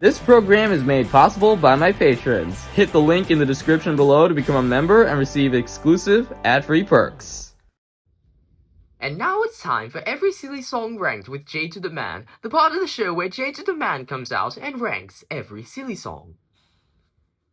This program is made possible by my patrons. Hit the link in the description below to become a member and receive exclusive ad-free perks. And now it's time for Every Silly Song Ranked with J to the Man, the part of the show where J to the Man comes out and ranks every silly song.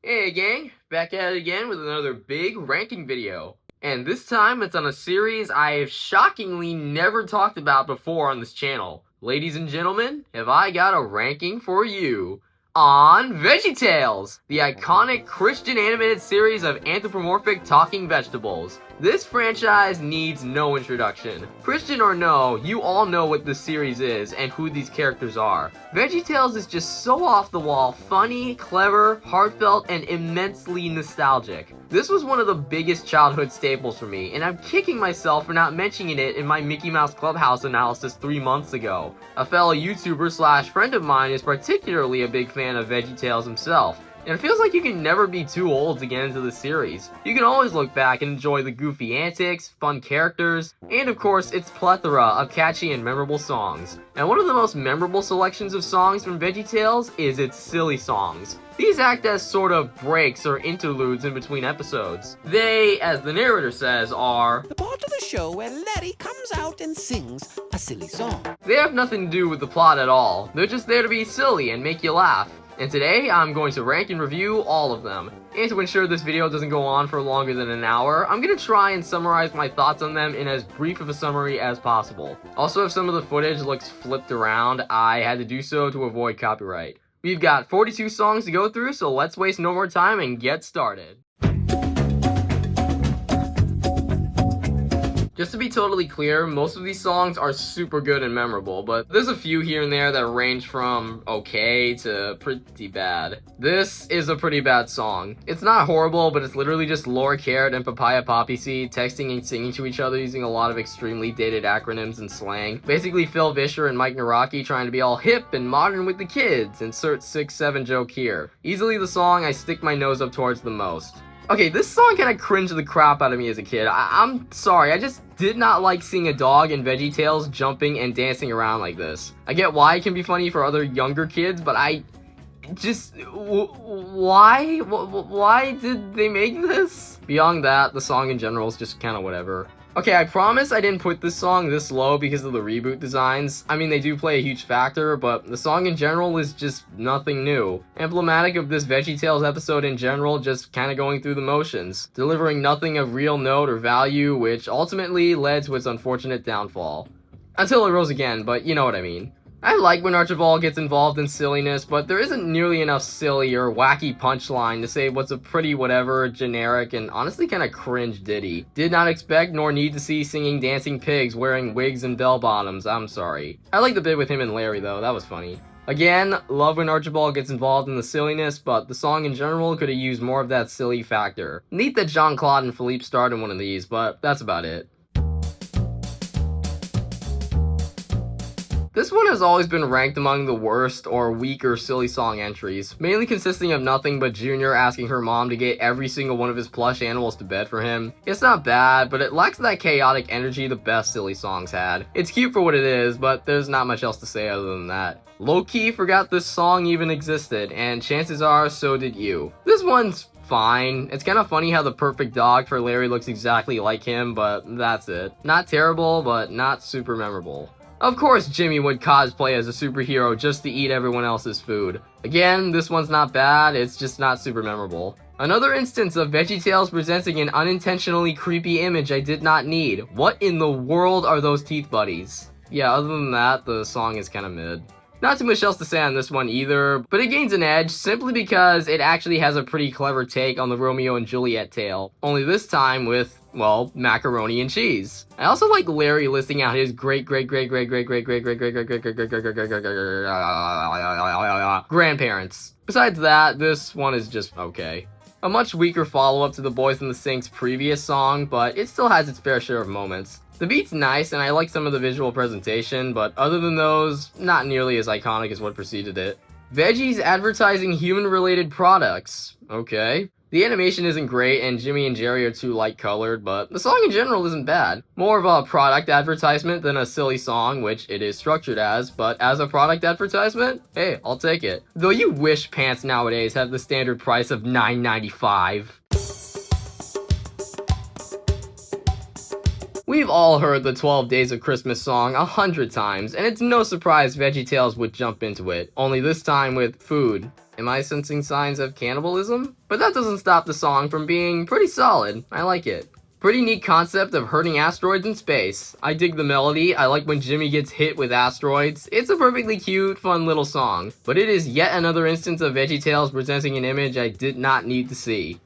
Hey gang, back at it again with another big ranking video. And this time it's on a series I have shockingly never talked about before on this channel. Ladies and gentlemen, have I got a ranking for you on VeggieTales, the iconic Christian animated series of anthropomorphic talking vegetables. This franchise needs no introduction. Christian or no, you all know what this series is and who these characters are. VeggieTales is just so off the wall, funny, clever, heartfelt, and immensely nostalgic. This was one of the biggest childhood staples for me, and I'm kicking myself for not mentioning it in my Mickey Mouse Clubhouse analysis 3 months ago. A fellow YouTuber slash friend of mine is particularly a big fan of VeggieTales himself. And it feels like you can never be too old to get into the series. You can always look back and enjoy the goofy antics, fun characters, and of course its plethora of catchy and memorable songs. And one of the most memorable selections of songs from VeggieTales is its silly songs. These act as sort of breaks or interludes in between episodes. They, as the narrator says, are the part of the show where Larry comes out and sings a silly song. They have nothing to do with the plot at all. They're just there to be silly and make you laugh. And today, I'm going to rank and review all of them. And to ensure this video doesn't go on for longer than an hour, I'm going to try and summarize my thoughts on them in as brief of a summary as possible. Also, if some of the footage looks flipped around, I had to do so to avoid copyright. We've got 42 songs to go through, so let's waste no more time and get started. Just to be totally clear, most of these songs are super good and memorable, but there's a few here and there that range from okay to pretty bad. This is a pretty bad song. It's not horrible, but it's literally just Laura Carrot and Papaya Poppy Seed texting and singing to each other using a lot of extremely dated acronyms and slang. Basically Phil Vischer and Mike Naraki trying to be all hip and modern with the kids. Insert 6-7 joke here. Easily the song I stick my nose up towards the most. Okay, this song kinda cringed the crap out of me as a kid. I'm sorry, I just did not like seeing a dog in VeggieTales jumping and dancing around like this. I get why it can be funny for other younger kids, but why did they make this? Beyond that, the song in general is just kinda whatever. Okay, I promise I didn't put this song this low because of the reboot designs. I mean, they do play a huge factor, but the song in general is just nothing new. Emblematic of this VeggieTales episode in general, just kinda going through the motions, delivering nothing of real note or value, which ultimately led to its unfortunate downfall. Until it rose again, but you know what I mean. I like when Archibald gets involved in silliness, but there isn't nearly enough silly or wacky punchline to say what's a pretty whatever, generic, and honestly kinda cringe ditty. Did not expect nor need to see singing dancing pigs wearing wigs and bell bottoms, I'm sorry. I like the bit with him and Larry though, that was funny. Again, love when Archibald gets involved in the silliness, but the song in general could have used more of that silly factor. Neat that Jean-Claude and Philippe starred in one of these, but that's about it. This one has always been ranked among the worst or weaker silly song entries, mainly consisting of nothing but Junior asking her mom to get every single one of his plush animals to bed for him. It's not bad, but it lacks that chaotic energy the best silly songs had. It's cute for what it is, but there's not much else to say other than that. Low-key forgot this song even existed, and chances are so did you. This one's fine. It's kind of funny how the perfect dog for Larry looks exactly like him, but that's it. Not terrible, but not super memorable. Of course Jimmy would cosplay as a superhero just to eat everyone else's food. Again, this one's not bad, it's just not super memorable. Another instance of VeggieTales presenting an unintentionally creepy image I did not need. What in the world are those teeth buddies? Yeah, other than that, the song is kinda mid. Not too much else to say on this one either, but it gains an edge simply because it actually has a pretty clever take on the Romeo and Juliet tale. Only this time with, well, macaroni and cheese. I also like Larry listing out his grandparents. Besides that, this one is just okay. A much weaker follow-up to the Boys in the Sink's previous song, but it still has its fair share of moments. The beat's nice, and I like some of the visual presentation, but other than those, not nearly as iconic as what preceded it. Veggies advertising human-related products. Okay. The animation isn't great, and Jimmy and Jerry are too light-colored, but the song in general isn't bad. More of a product advertisement than a silly song, which it is structured as, but as a product advertisement, hey, I'll take it. Though you wish pants nowadays have the standard price of $9.95. We've all heard the 12 Days of Christmas song 100 times, and it's no surprise VeggieTales would jump into it, only this time with food. Am I sensing signs of cannibalism? But that doesn't stop the song from being pretty solid. I like it. Pretty neat concept of hurting asteroids in space. I dig the melody, I like when Jimmy gets hit with asteroids. It's a perfectly cute, fun little song. But it is yet another instance of VeggieTales presenting an image I did not need to see.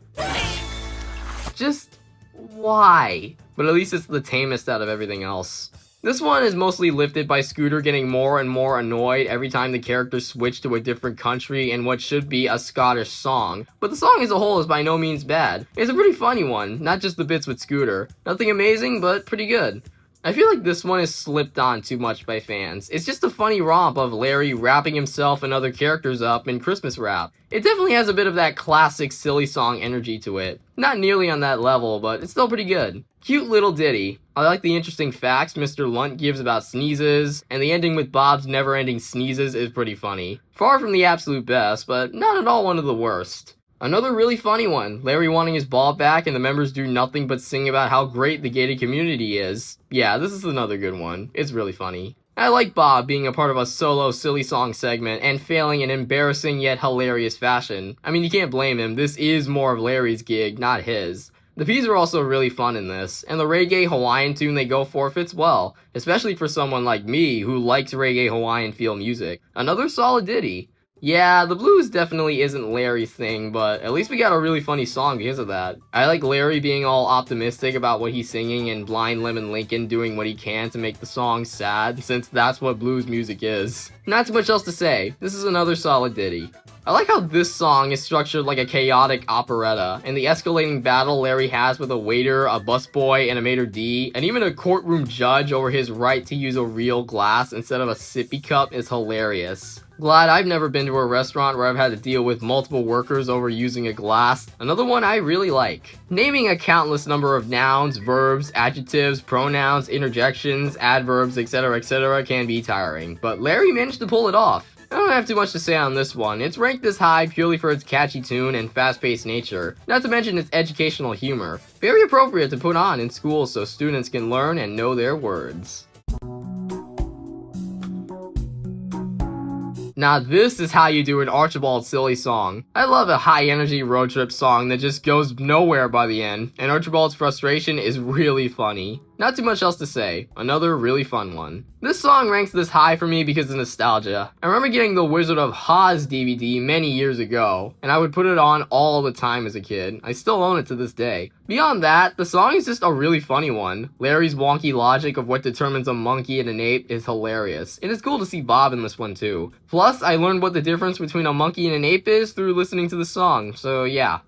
Just why? But at least it's the tamest out of everything else. This one is mostly lifted by Scooter getting more and more annoyed every time the characters switch to a different country in what should be a Scottish song, but the song as a whole is by no means bad. It's a pretty funny one, not just the bits with Scooter. Nothing amazing, but pretty good. I feel like this one is slipped on too much by fans. It's just a funny romp of Larry wrapping himself and other characters up in Christmas rap. It definitely has a bit of that classic silly song energy to it. Not nearly on that level, but it's still pretty good. Cute little ditty. I like the interesting facts Mr. Lunt gives about sneezes, and the ending with Bob's never-ending sneezes is pretty funny. Far from the absolute best, but not at all one of the worst. Another really funny one, Larry wanting his ball back and the members do nothing but sing about how great the gated community is. Yeah, this is another good one. It's really funny. I like Bob being a part of a solo silly song segment and failing in embarrassing yet hilarious fashion. I mean, you can't blame him, this is more of Larry's gig, not his. The P's are also really fun in this, and the reggae Hawaiian tune they go for fits well, especially for someone like me who likes reggae Hawaiian feel music. Another solid ditty. Yeah, the blues definitely isn't Larry's thing, but at least we got a really funny song because of that. I like Larry being all optimistic about what he's singing and Blind Lemon Lincoln doing what he can to make the song sad, since that's what blues music is. Not too much else to say, this is another solid ditty. I like how this song is structured like a chaotic operetta, and the escalating battle Larry has with a waiter, a busboy, and a maitre d', and even a courtroom judge over his right to use a real glass instead of a sippy cup is hilarious. Glad I've never been to a restaurant where I've had to deal with multiple workers over using a glass. Another one I really like. Naming a countless number of nouns, verbs, adjectives, pronouns, interjections, adverbs, etc. can be tiring, but Larry managed to pull it off. I don't have too much to say on this one. It's ranked this high purely for its catchy tune and fast-paced nature, not to mention its educational humor. Very appropriate to put on in school so students can learn and know their words. Now this is how you do an Archibald silly song. I love a high-energy road trip song that just goes nowhere by the end, and Archibald's frustration is really funny. Not too much else to say. Another really fun one. This song ranks this high for me because of nostalgia. I remember getting the Wizard of Oz DVD many years ago, and I would put it on all the time as a kid. I still own it to this day. Beyond that, the song is just a really funny one. Larry's wonky logic of what determines a monkey and an ape is hilarious. It is cool to see Bob in this one too. Plus, I learned what the difference between a monkey and an ape is through listening to the song, so yeah.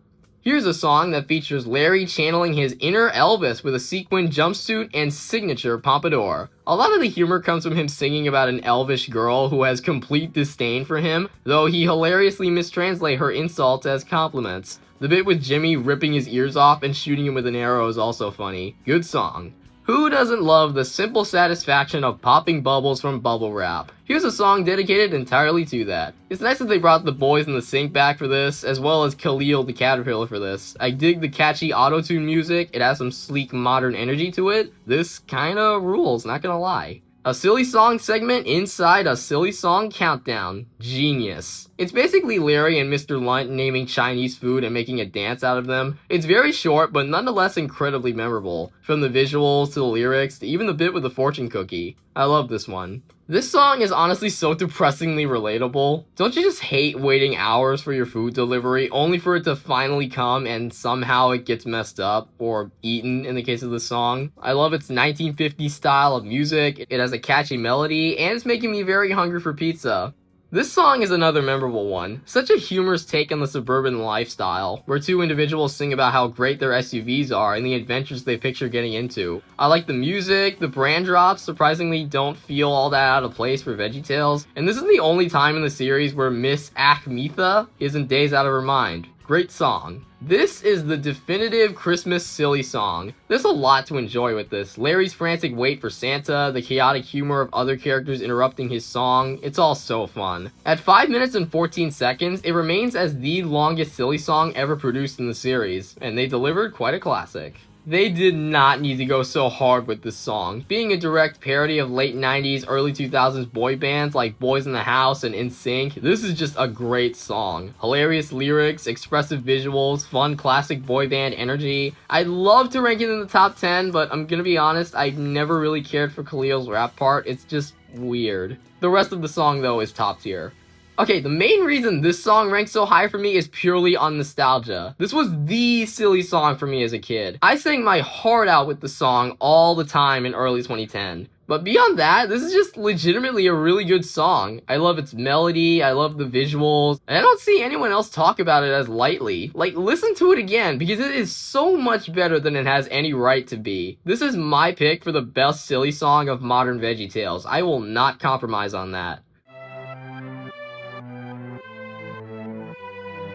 Here's a song that features Larry channeling his inner Elvis with a sequin jumpsuit and signature pompadour. A lot of the humor comes from him singing about an elvish girl who has complete disdain for him, though he hilariously mistranslates her insults as compliments. The bit with Jimmy ripping his ears off and shooting him with an arrow is also funny. Good song. Who doesn't love the simple satisfaction of popping bubbles from bubble wrap? Here's a song dedicated entirely to that. It's nice that they brought the boys in the sink back for this, as well as Khalil the Caterpillar for this. I dig the catchy auto-tune music, it has some sleek modern energy to it. This kinda rules, not gonna lie. A silly song segment inside a silly song countdown. Genius. It's basically Larry and Mr. Lunt naming Chinese food and making a dance out of them. It's very short, but nonetheless incredibly memorable. From the visuals to the lyrics to even the bit with the fortune cookie. I love this one. This song is honestly so depressingly relatable. Don't you just hate waiting hours for your food delivery only for it to finally come and somehow it gets messed up or eaten in the case of the song? I love its 1950s style of music, it has a catchy melody, and it's making me very hungry for pizza. This song is another memorable one. Such a humorous take on the suburban lifestyle, where two individuals sing about how great their SUVs are and the adventures they picture getting into. I like the music, the brand drops surprisingly don't feel all that out of place for VeggieTales, and this is the only time in the series where Miss Akhmitha isn't dazed out of her mind. Great song. This is the definitive Christmas silly song. There's a lot to enjoy with this. Larry's frantic wait for Santa, the chaotic humor of other characters interrupting his song, it's all so fun. At 5 minutes and 14 seconds, it remains as the longest silly song ever produced in the series, and they delivered quite a classic. They did not need to go so hard with this song. Being a direct parody of late 90s, early 2000s boy bands like Boys in the House and NSYNC, this is just a great song. Hilarious lyrics, expressive visuals, fun classic boy band energy. I'd love to rank it in the top 10, but I'm gonna be honest, I never really cared for Khalil's rap part. It's just weird. The rest of the song though is top tier. Okay, the main reason this song ranks so high for me is purely on nostalgia. This was the silly song for me as a kid. I sang my heart out with the song all the time in early 2010. But beyond that, this is just legitimately a really good song. I love its melody, I love the visuals, and I don't see anyone else talk about it as lightly. Like, listen to it again, because it is so much better than it has any right to be. This is my pick for the best silly song of modern VeggieTales. I will not compromise on that.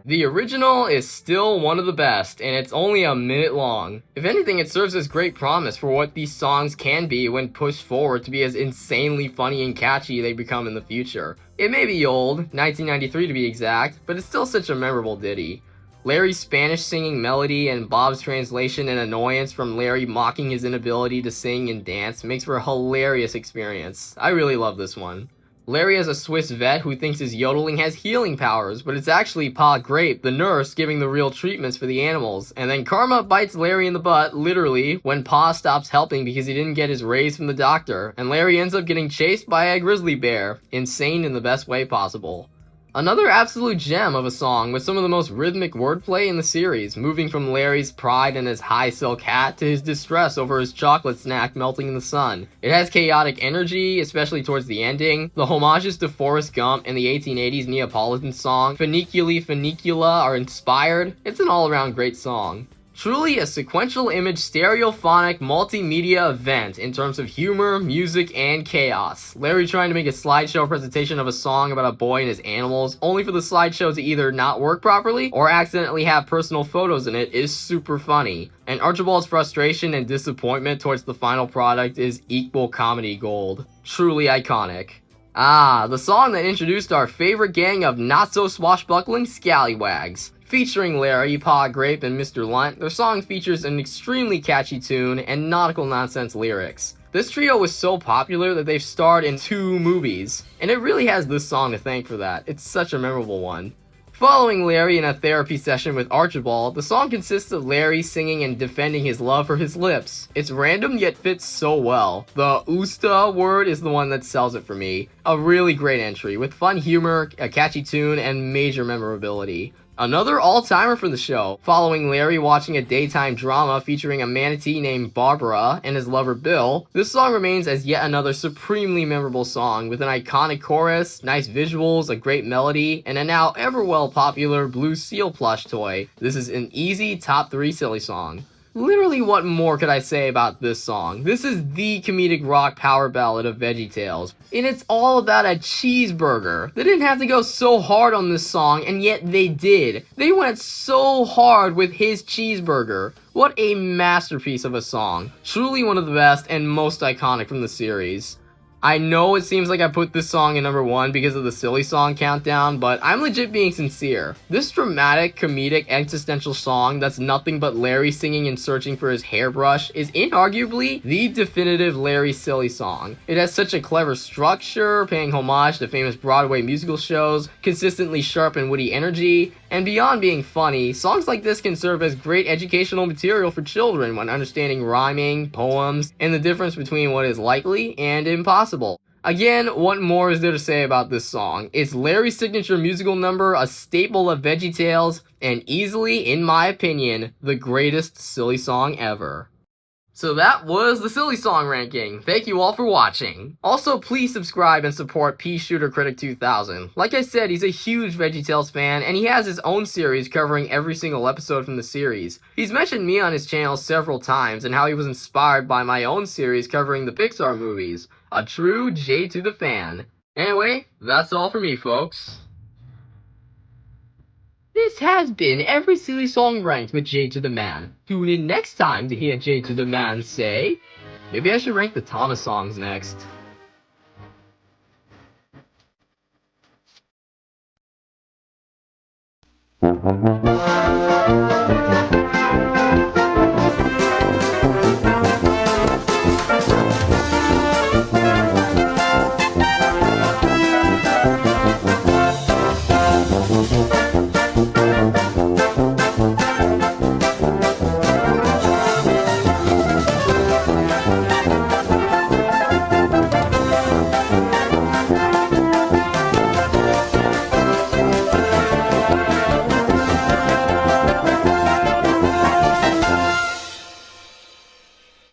The original is still one of the best, and it's only a minute long. If anything, it serves as great promise for what these songs can be when pushed forward to be as insanely funny and catchy they become in the future. It may be old, 1993 to be exact, but it's still such a memorable ditty. Larry's Spanish singing melody and Bob's translation and annoyance from Larry mocking his inability to sing and dance makes for a hilarious experience. I really love this one. Larry has a Swiss vet who thinks his yodeling has healing powers, but it's actually Pa Grape, the nurse, giving the real treatments for the animals. And then Karma bites Larry in the butt, literally, when Pa stops helping because he didn't get his raise from the doctor, and Larry ends up getting chased by a grizzly bear. Insane in the best way possible. Another absolute gem of a song with some of the most rhythmic wordplay in the series, moving from Larry's pride in his high silk hat to his distress over his chocolate snack melting in the sun. It has chaotic energy, especially towards the ending. The homages to Forrest Gump and the 1880s Neapolitan song, Funiculi Funicula, are inspired. It's an all-around great song. Truly a sequential image stereophonic multimedia event in terms of humor, music, and chaos. Larry trying to make a slideshow presentation of a song about a boy and his animals, only for the slideshow to either not work properly or accidentally have personal photos in it, is super funny. And Archibald's frustration and disappointment towards the final product is equal comedy gold. Truly iconic. Ah, the song that introduced our favorite gang of not-so-swashbuckling scallywags. Featuring Larry, Pa Grape, and Mr. Lunt, their song features an extremely catchy tune and nautical nonsense lyrics. This trio was so popular that they've starred in 2 movies, and it really has this song to thank for that. It's such a memorable one. Following Larry in a therapy session with Archibald, the song consists of Larry singing and defending his love for his lips. It's random yet fits so well. The "usta" word is the one that sells it for me. A really great entry, with fun humor, a catchy tune, and major memorability. Another all-timer for the show, following Larry watching a daytime drama featuring a manatee named Barbara and his lover Bill, this song remains as yet another supremely memorable song with an iconic chorus, nice visuals, a great melody, and a now ever well popular blue seal plush toy. This is an easy top 3 silly song. Literally, what more could I say about this song? This is the comedic rock power ballad of VeggieTales, and it's all about a cheeseburger. They didn't have to go so hard on this song, and yet they did. They went so hard with his cheeseburger. What a masterpiece of a song. Truly one of the best and most iconic from the series. I know it seems like I put this song in number 1 because of the silly song countdown, but I'm legit being sincere. This dramatic, comedic, existential song that's nothing but Larry singing and searching for his hairbrush is inarguably the definitive Larry silly song. It has such a clever structure, paying homage to famous Broadway musical shows, consistently sharp and witty energy, and beyond being funny, songs like this can serve as great educational material for children when understanding rhyming, poems, and the difference between what is likely and impossible. Again, what more is there to say about this song? It's Larry's signature musical number, a staple of VeggieTales, and easily, in my opinion, the greatest silly song ever. So that was the silly song ranking. Thank you all for watching. Also, please subscribe and support Pea Shooter Critic 2000. Like I said, he's a huge VeggieTales fan, and he has his own series covering every single episode from the series. He's mentioned me on his channel several times, and how he was inspired by my own series covering the Pixar movies. A true J to the fan. Anyway, that's all for me, folks. this has been Every Silly Song Ranked with J to the Man. Tune in next time to hear J to the Man say, Maybe I should rank the Thomas songs next.